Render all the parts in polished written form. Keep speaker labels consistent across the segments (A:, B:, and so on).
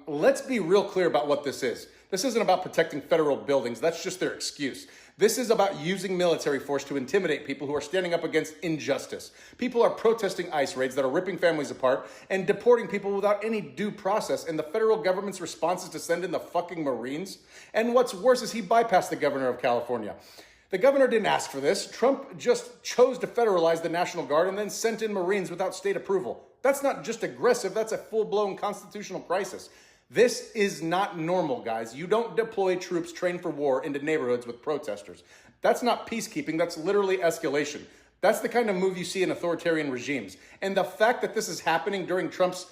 A: let's be real clear about what this is. This isn't about protecting federal buildings. That's just their excuse. This is about using military force to intimidate people who are standing up against injustice. People are protesting ICE raids that are ripping families apart and deporting people without any due process. And the federal government's response is to send in the fucking Marines. And what's worse is he bypassed the governor of California. The governor didn't ask for this. Trump just chose to federalize the National Guard and then sent in Marines without state approval. That's not just aggressive, that's a full-blown constitutional crisis. This is not normal, guys. You don't deploy troops trained for war into neighborhoods with protesters. That's not peacekeeping, that's literally escalation. That's the kind of move you see in authoritarian regimes. And the fact that this is happening during Trump's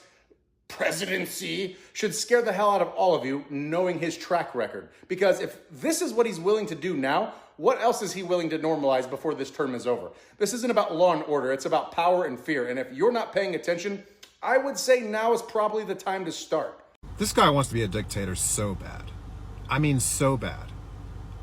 A: presidency should scare the hell out of all of you, knowing his track record. Because if this is what he's willing to do now, what else is he willing to normalize before this term is over? This isn't about law and order, it's about power and fear. And if you're not paying attention, I would say now is probably the time to start.
B: This guy wants to be a dictator so bad. I mean, so bad.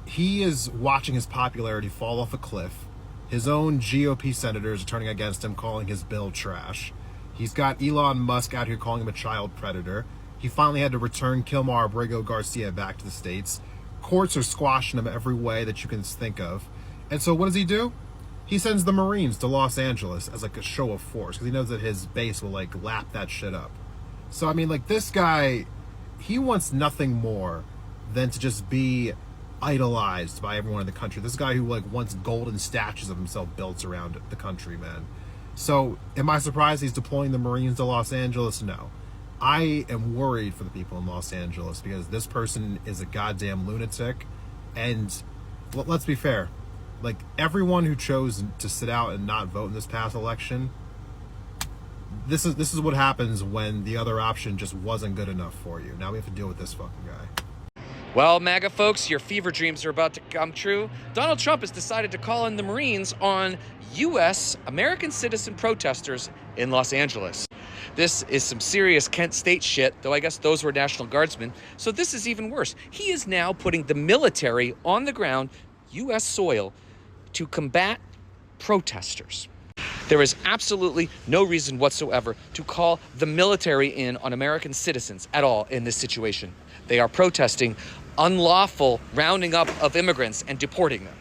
B: He is watching his popularity fall off a cliff. His own GOP senators are turning against him, calling his bill trash. He's got Elon Musk out here calling him a child predator. He finally had to return Kilmar Abrego Garcia back to the States. Courts are squashing him every way that you can think of. And so what does he do? He sends the Marines to Los Angeles as like a show of force because he knows that his base will like lap that shit up. So, I mean, like, this guy, he wants nothing more than to just be idolized by everyone in the country. This guy who, like, wants golden statues of himself built around the country, man. So, am I surprised he's deploying the Marines to Los Angeles? No. I am worried for the people in Los Angeles because this person is a goddamn lunatic. And let's be fair. Like, everyone who chose to sit out and not vote in this past election, this is what happens when the other option just wasn't good enough for you. Now we have to deal with this fucking guy.
C: Well, MAGA folks, your fever dreams are about to come true. Donald Trump has decided to call in the Marines on U.S. American citizen protesters in Los Angeles. This is some serious Kent State shit, though I guess those were National Guardsmen. So this is even worse. He is now putting the military on the ground, U.S. soil, to combat protesters. There is absolutely no reason whatsoever to call the military in on American citizens at all in this situation. They are protesting unlawful rounding up of immigrants and deporting them.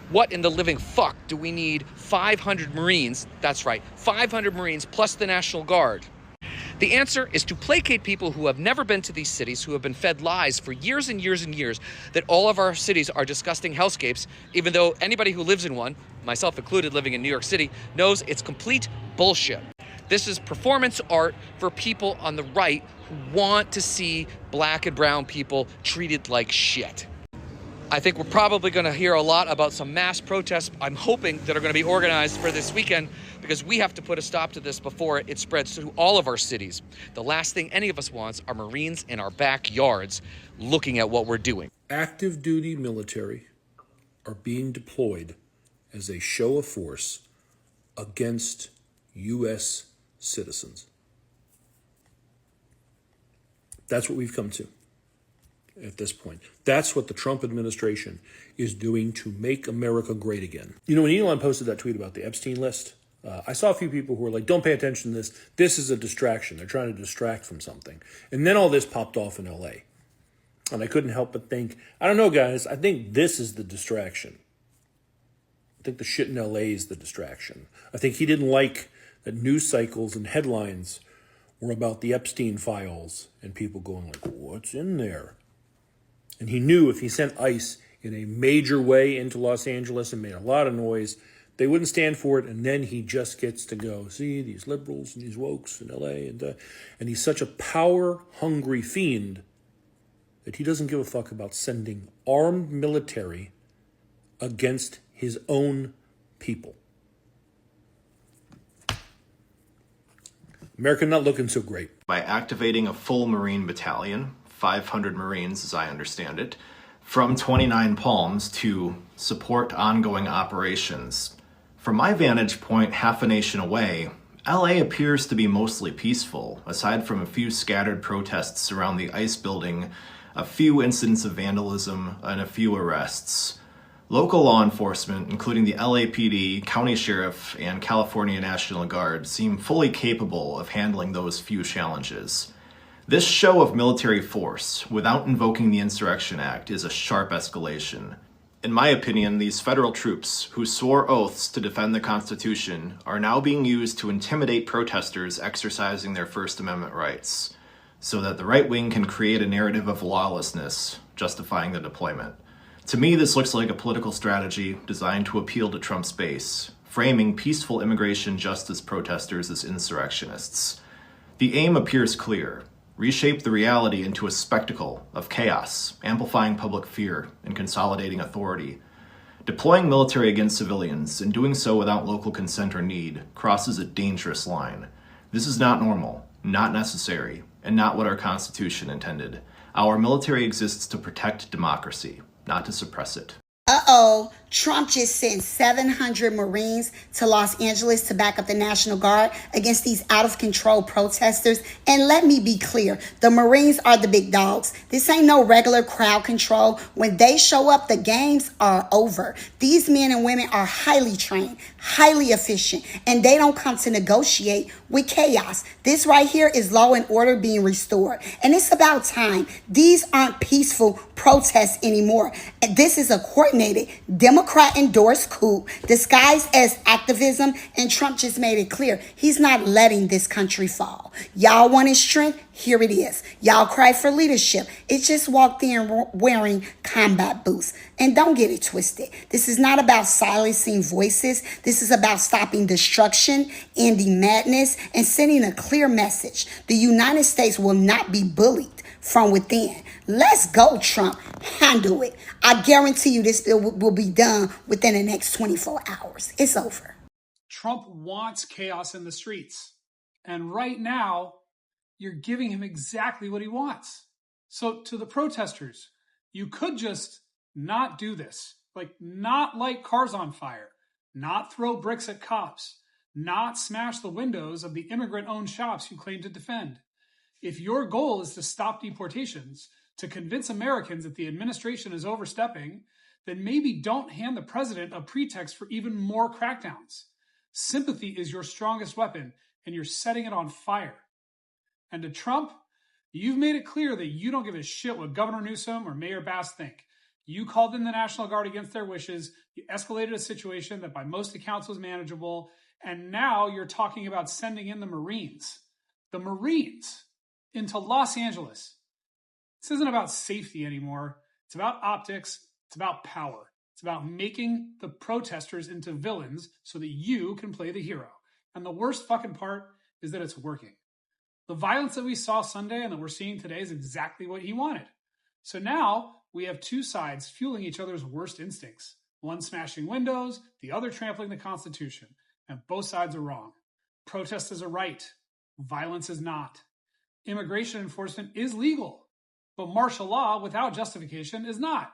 C: What in the living fuck do we need 500 Marines, that's right, 500 Marines plus the National Guard? The answer is to placate people who have never been to these cities, who have been fed lies for years and years and years that all of our cities are disgusting hellscapes, even though anybody who lives in one, myself included living in New York City, knows it's complete bullshit. This is performance art for people on the right who want to see black and brown people treated like shit. I think we're probably going to hear a lot about some mass protests, I'm hoping, that are going to be organized for this weekend, because we have to put a stop to this before it spreads to all of our cities. The last thing any of us wants are Marines in our backyards looking at what we're doing.
D: Active duty military are being deployed as a show of force against U.S. citizens. That's what we've come to at this point. That's what the Trump administration is doing to make America great again. You know, when Elon posted that tweet about the Epstein list, I saw a few people who were like, don't pay attention to this. This is a distraction. They're trying to distract from something. And then all this popped off in L.A. And I couldn't help but think, I don't know, guys, I think this is the distraction. I think the shit in L.A. is the distraction. I think he didn't like that news cycles and headlines were about the Epstein files and people going like, what's in there? And he knew if he sent ICE in a major way into Los Angeles and made a lot of noise, they wouldn't stand for it. And then he just gets to go, see, these liberals and these wokes in L.A. And he's such a power-hungry fiend that he doesn't give a fuck about sending armed military against his own people. America not looking so great.
E: By activating a full Marine battalion, 500 Marines as I understand it, from 29 Palms to support ongoing operations. From my vantage point, half a nation away, LA appears to be mostly peaceful, aside from a few scattered protests around the ICE building, a few incidents of vandalism, and a few arrests. Local law enforcement, including the LAPD, County Sheriff, and California National Guard, seem fully capable of handling those few challenges. This show of military force, without invoking the Insurrection Act, is a sharp escalation. In my opinion, these federal troops, who swore oaths to defend the Constitution, are now being used to intimidate protesters exercising their First Amendment rights, so that the right wing can create a narrative of lawlessness, justifying the deployment. To me, this looks like a political strategy designed to appeal to Trump's base, framing peaceful immigration justice protesters as insurrectionists. The aim appears clear: reshape the reality into a spectacle of chaos, amplifying public fear and consolidating authority. Deploying military against civilians, and doing so without local consent or need, crosses a dangerous line. This is not normal, not necessary, and not what our Constitution intended. Our military exists to protect democracy, not to suppress it.
F: Uh-oh, Trump just sent 700 Marines to Los Angeles to back up the National Guard against these out-of-control protesters. And let me be clear, the Marines are the big dogs. This ain't no regular crowd control. When they show up, the games are over. These men and women are highly trained, highly efficient, and they don't come to negotiate with chaos. This right here is law and order being restored. And it's about time. These aren't peaceful protests anymore. This is a coordinated Democrat-endorsed coup disguised as activism, and Trump just made it clear he's not letting this country fall. Y'all wanted strength? Here it is. Y'all cried for leadership. It just walked in wearing combat boots. And don't get it twisted. This is not about silencing voices. This is about stopping destruction, ending madness, and sending a clear message. The United States will not be bullied from within. Let's go, Trump. Handle it. I guarantee you this bill will be done within the next 24 hours. It's over.
G: Trump wants chaos in the streets. And right now, you're giving him exactly what he wants. So to the protesters, you could just not do this. Like, not light cars on fire, not throw bricks at cops, not smash the windows of the immigrant-owned shops you claim to defend. If your goal is to stop deportations, to convince Americans that the administration is overstepping, then maybe don't hand the president a pretext for even more crackdowns. Sympathy is your strongest weapon, and you're setting it on fire. And to Trump, you've made it clear that you don't give a shit what Governor Newsom or Mayor Bass think. You called in the National Guard against their wishes, you escalated a situation that by most accounts was manageable, and now you're talking about sending in the Marines. The Marines into Los Angeles. This isn't about safety anymore. It's about optics. It's about power. It's about making the protesters into villains so that you can play the hero. And the worst fucking part is that it's working. The violence that we saw Sunday and that we're seeing today is exactly what he wanted. So now we have two sides fueling each other's worst instincts. One smashing windows, the other trampling the Constitution. And both sides are wrong. Protest is a right. Violence is not. Immigration enforcement is legal, but martial law without justification is not.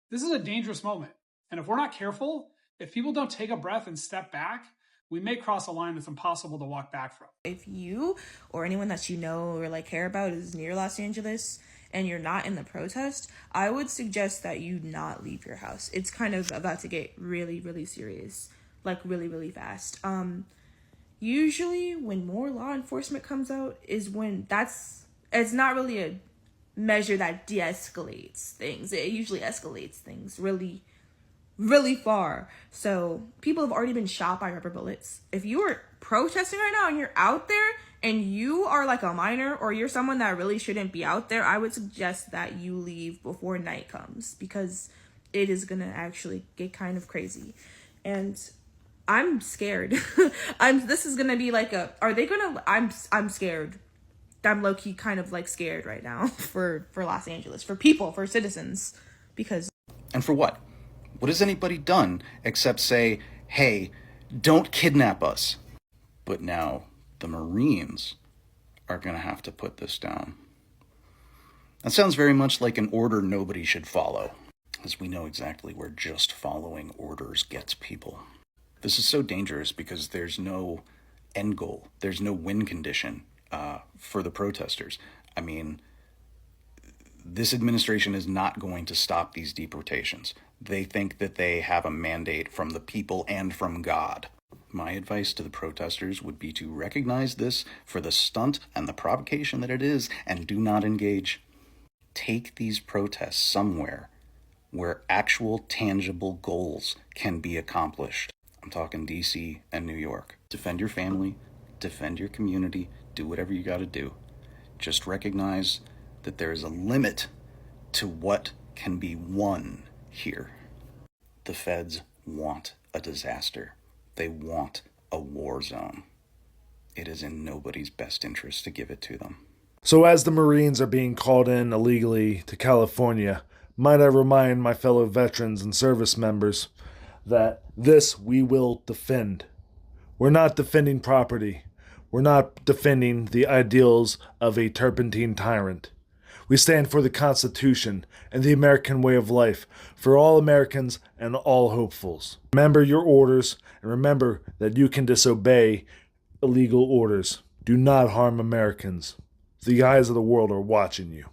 G: This is a dangerous moment. And if we're not careful, if people don't take a breath and step back, we may cross a line that's impossible to walk back from.
H: If you or anyone that you know or like care about is near Los Angeles and you're not in the protest, I would suggest that you not leave your house. It's kind of about to get really, really serious, like really, really fast. Usually when more law enforcement comes out is when it's not really a measure that de-escalates things. It usually escalates things really, really far. So people have already been shot by rubber bullets. If you are protesting right now and you're out there and you are like a minor or you're someone that really shouldn't be out there, I would suggest that you leave before night comes, because it is gonna actually get kind of crazy. And I'm scared. This is gonna be like I'm scared. I'm low-key kind of like scared right now for Los Angeles, for people, for citizens, because.
I: And for what? What has anybody done except say, hey, don't kidnap us? But now the Marines are going to have to put this down. That sounds very much like an order nobody should follow, as we know exactly where just following orders gets people. This is so dangerous because there's no end goal. There's no win condition for the protesters. I mean, this administration is not going to stop these deportations. They think that they have a mandate from the people and from God. My advice to the protesters would be to recognize this for the stunt and the provocation that it is, and do not engage. Take these protests somewhere where actual tangible goals can be accomplished. I'm talking DC and New York. Defend your family, defend your community, do whatever you got to do. Just recognize that there is a limit to what can be won here. The feds want a disaster. They want a war zone. It is in nobody's best interest to give it to them.
J: So as the Marines are being called in illegally to California, might I remind my fellow veterans and service members that this we will defend. We're not defending property. We're not defending the ideals of a turpentine tyrant. We stand for the Constitution and the American way of life for all Americans and all hopefuls. Remember your orders, and remember that you can disobey illegal orders. Do not harm Americans. The eyes of the world are watching you.